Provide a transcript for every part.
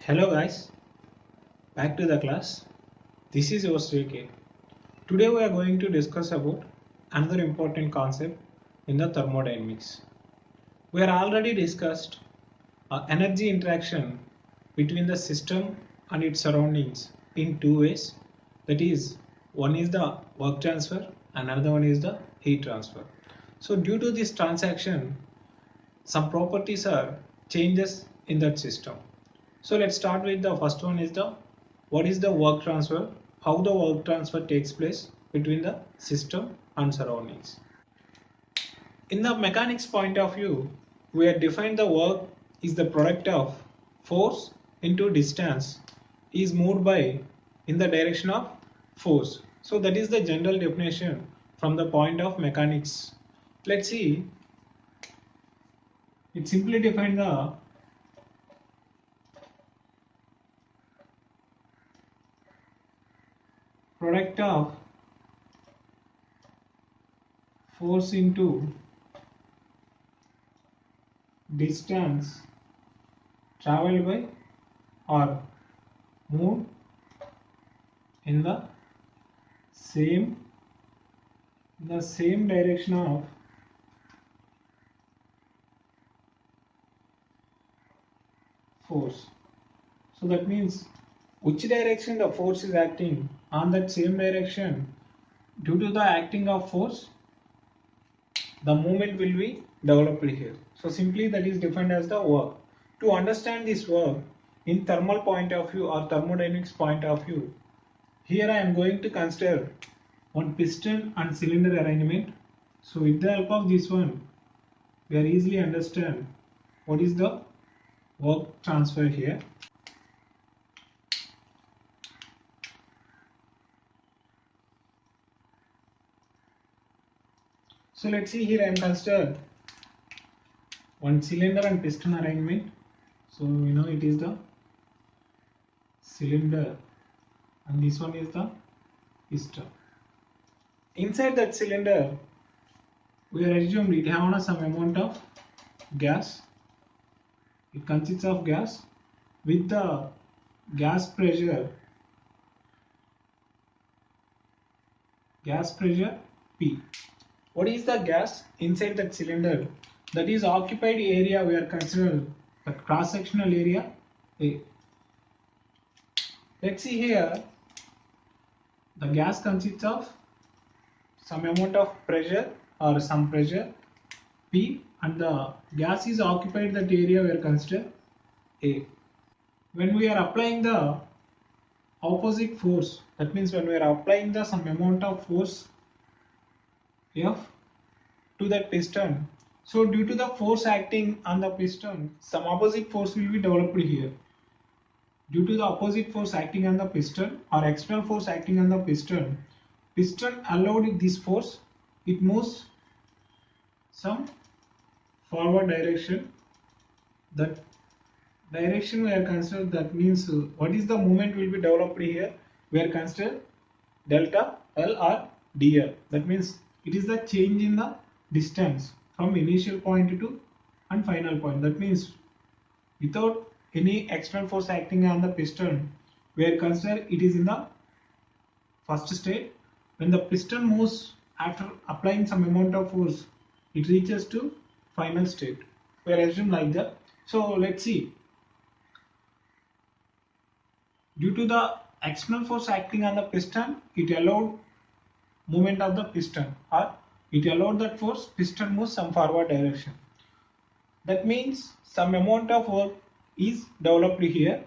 Hello guys, back to the class. This is your Sri. Today we are going to discuss about another important concept in the thermodynamics. We are already discussed energy interaction between the system and its surroundings in two ways. That is, one is the work transfer and another one is the heat transfer. So due to this transaction, some properties are changes in that system. So let's start with the first one is the what is the work transfer, how the work transfer takes place between the system and surroundings. In the mechanics point of view, we have defined the work is the product of force into distance is moved by in the direction of force. So that is the general definition from the point of mechanics. Let's see, it simply defines the product of force into distance traveled by or moved in the same direction of force. So that means which direction the force is acting on that same direction, due to the acting of force the movement will be developed here. So simply that is defined as the work. To understand this work in thermal point of view or thermodynamics point of view, here I am going to consider one piston and cylinder arrangement. So with the help of this one, we are easily understand what is the work transfer here. So let's see, here I am considered one cylinder and piston arrangement. So we know it is the cylinder and this one is the piston. Inside that cylinder, we are assumed it has some amount of gas. It consists of gas with the gas pressure P. What is the gas inside that cylinder? That is occupied area we are considering the cross-sectional area A. Let's see here, the gas consists of some amount of pressure or some pressure P, and the gas is occupied that area we are considering A. When we are applying the opposite force, that means when we are applying the some amount of force F to that piston, so due to the force acting on the piston, some opposite force will be developed here. Due to the opposite force acting on the piston or external force acting on the piston allowed this force, it moves some forward direction. That direction we are considered, that means what is the movement will be developed here, we are considered delta L or dl. That means it is the change in the distance from initial point to and final point. That means without any external force acting on the piston, we are considered it is in the first state. When the piston moves after applying some amount of force, it reaches to final state. We are assumed like that. So let's see. Due to the external force acting on the piston, it allowed movement of the piston, or it allowed that force piston moves some forward direction. That means some amount of work is developed here.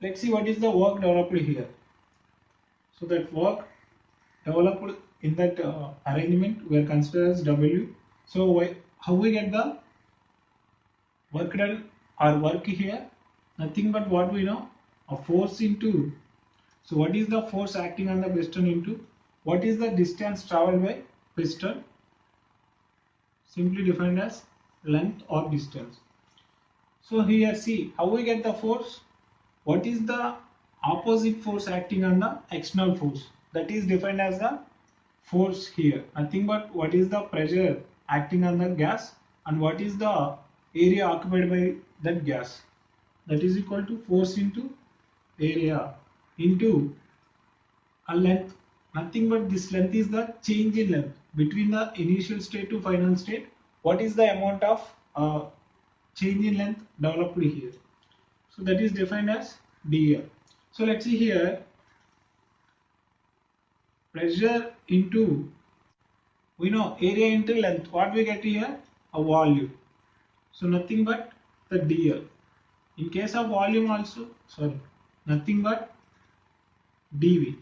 Let's see what is the work developed here. So that work developed in that arrangement we are considered as W. So how we get the work done or work here? Nothing but what we know, a force into. So what is the force acting on the piston into what is the distance traveled by piston? Simply defined as length or distance. So here see how we get the force. What is the opposite force acting on the external force? That is defined as the force here. Nothing but what is the pressure acting on the gas and what is the area occupied by that gas. that is equal to force into area into a length. Nothing but this length is the change in length between the initial state to final state. What is the amount of change in length developed here? So that is defined as dl. So let's see here, pressure into, we know area into length, what we get here? A volume. So nothing but the dl. In case of volume also, sorry, nothing but dv.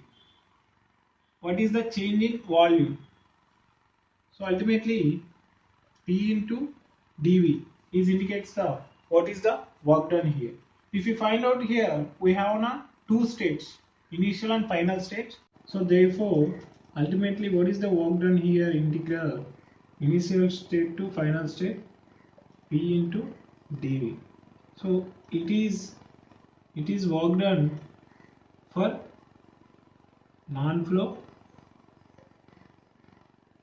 What is the change in volume? So ultimately P into dV is indicates the what is the work done here. If you find out here, we have now two states, initial and final states. So therefore, ultimately what is the work done here? Integral initial state to final state P into dV. So it is work done for non-flow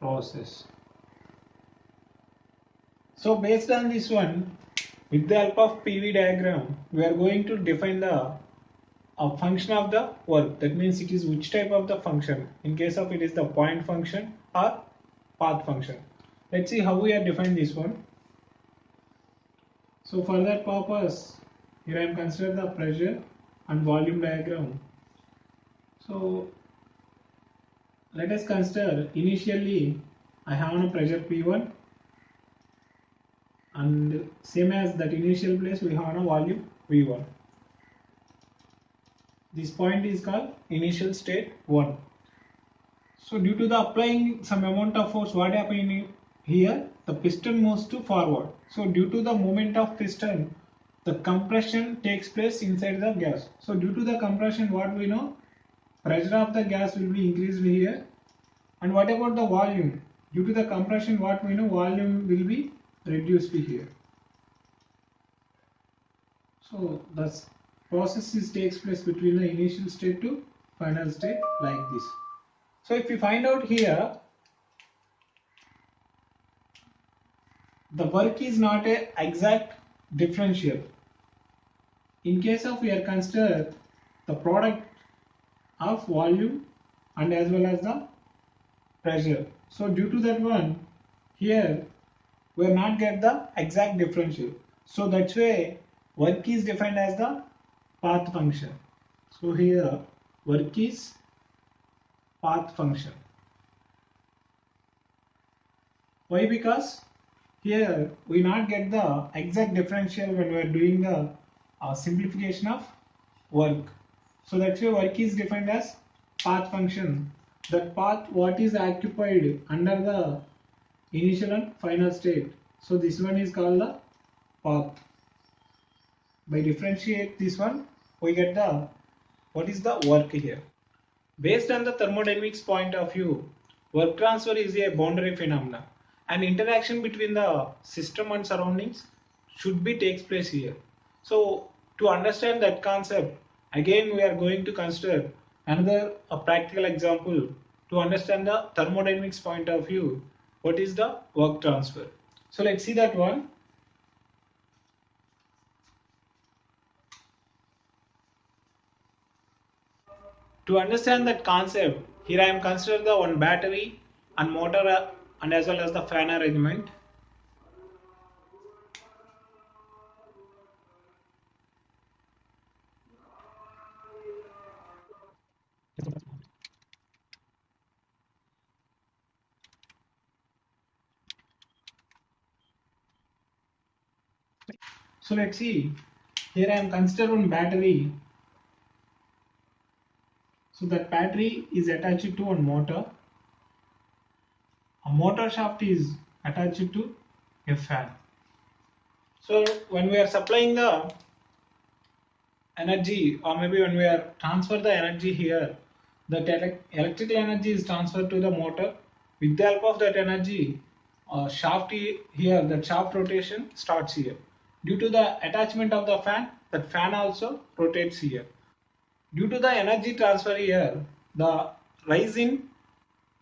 process. So based on this one, with the help of PV diagram, we are going to define the function of the work. That means it is which type of the function. In case of it is the point function or path function. Let's see how we are define this one. So for that purpose, here I am consider the pressure and volume diagram. So let us consider initially I have a pressure P1, and same as that initial place we have a volume V1. This point is called initial state 1. So due to the applying some amount of force, what happening here? The piston moves to forward. So due to the movement of piston, the compression takes place inside the gas. So due to the compression, what we know? Pressure of the gas will be increased here. And what about the volume? Due to the compression, what we know? Volume will be reduced here. So the process takes place between the initial state to final state like this. So if you find out here, the work is not a exact differential. In case of we are consider the product of volume and as well as the pressure. So due to that one, here we will not get the exact differential. So that's why work is defined as the path function. So here work is path function. Why? Because here we not get the exact differential when we are doing the simplification of work. So that's why work is defined as path function. That path what is occupied under the initial and final state. So this one is called the path. By differentiate this one, we get the what is the work here. Based on the thermodynamics point of view, work transfer is a boundary phenomena. An interaction between the system and surroundings should be takes place here. So to understand that concept, again we are going to consider another practical example to understand the thermodynamics point of view. What is the work transfer? So let's see that one. To understand that concept, here I am considering the one battery and motor and as well as the fan arrangement. So let's see, here I am considering one battery. So that battery is attached to one motor. A motor shaft is attached to a fan. So when we are supplying the energy, or maybe when we are transfer the energy here, that electrical energy is transferred to the motor. With the help of that energy, shaft here, that shaft rotation starts here. Due to the attachment of the fan, that fan also rotates here. Due to the energy transfer here, the rise in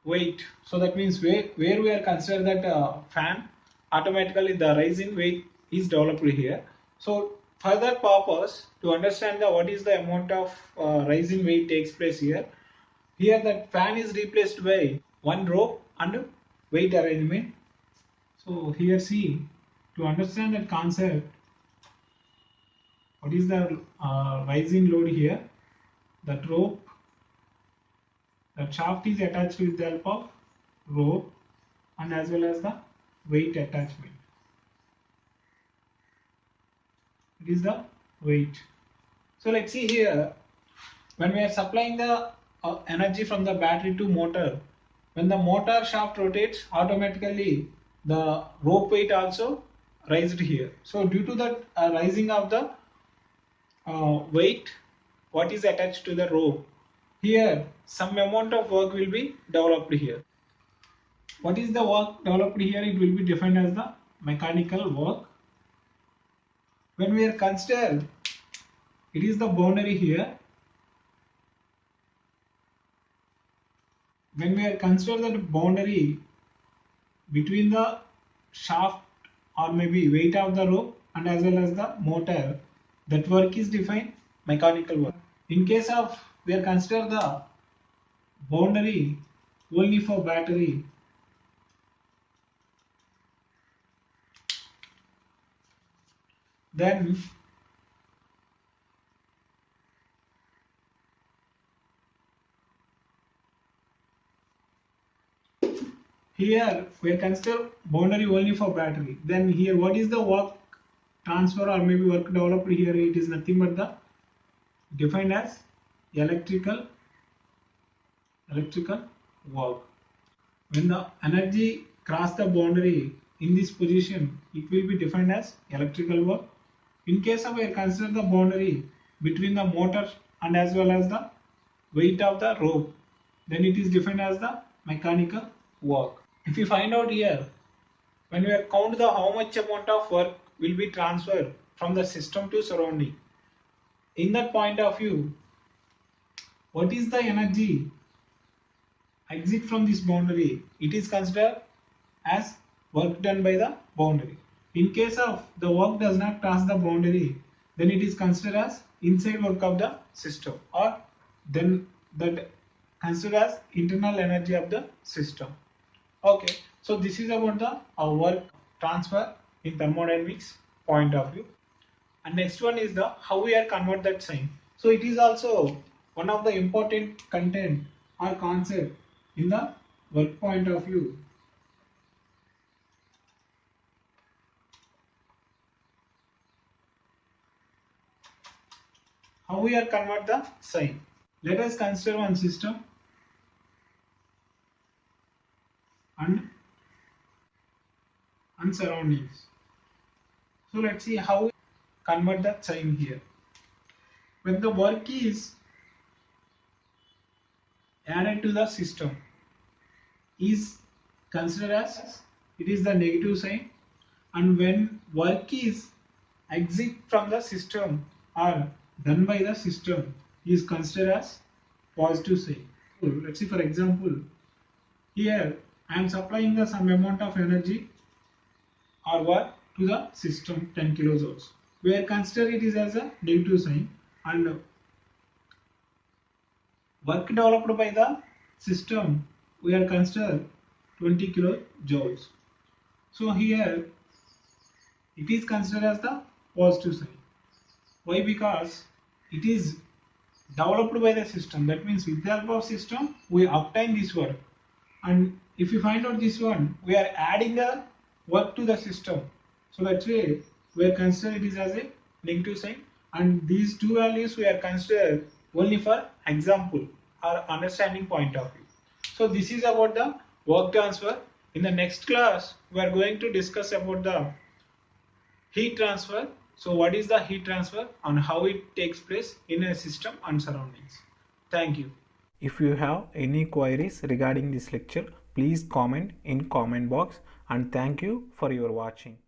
weight. So that means where we are considered that fan, automatically the rise in weight is developed here. So For that purpose, to understand what is the amount of rise in weight takes place here, that fan is replaced by one rope and weight arrangement. So here see, to understand that concept, what is the rising load here, that rope, that shaft is attached with the help of rope and as well as the weight attachment. It is the weight. So let's see here, when we are supplying the energy from the battery to motor, when the motor shaft rotates, automatically the rope weight also raised here. So due to that rising of the weight, what is attached to the rope, here some amount of work will be developed here. What is the work developed here? It will be defined as the mechanical work. When we are consider, it is the boundary here. When we are consider the boundary between the shaft or maybe weight of the rope and as well as the motor, that work is defined mechanical work. In case of we are consider the boundary only for battery, then here we are consider boundary only for battery. Then here what is the work transfer or maybe work developed here? It is nothing but the defined as electrical work. When the energy cross the boundary in this position, it will be defined as electrical work. In case of we consider the boundary between the motor and as well as the weight of the rope, then it is defined as the mechanical work. If you find out here, when we count the how much amount of work will be transferred from the system to surrounding, in that point of view, what is the energy exit from this boundary? It is considered as work done by the boundary. In case of the work does not cross the boundary, then it is considered as inside work of the system, or then that considered as internal energy of the system. Okay, so this is about the work transfer in thermodynamics point of view. And next one is the how we are convert that sign. So it is also one of the important content or concept in the work point of view. How we are convert the sign. Let us consider one system and surroundings. So let's see how we convert the sign here. When the work is added to the system, is considered as it is the negative sign, and when work is exit from the system or done by the system is considered as positive sign. So let's see, for example, here I am supplying the some amount of energy or work to the system 10 kilojoules. We are consider it is as a negative sign, and work developed by the system we are consider 20 kilojoules. So here it is considered as the positive sign. Why? Because it is developed by the system. That means with the help of system we obtain this work, and if you find out this one, we are adding the work to the system. So that way we are consider it is as a negative sign, and these two values we are considered only for example or understanding point of view. So this is about the work transfer. In the next class we are going to discuss about the heat transfer. So what is the heat transfer and how it takes place in a system and surroundings. Thank you. If you have any queries regarding this lecture, please comment in comment box, and thank you for your watching.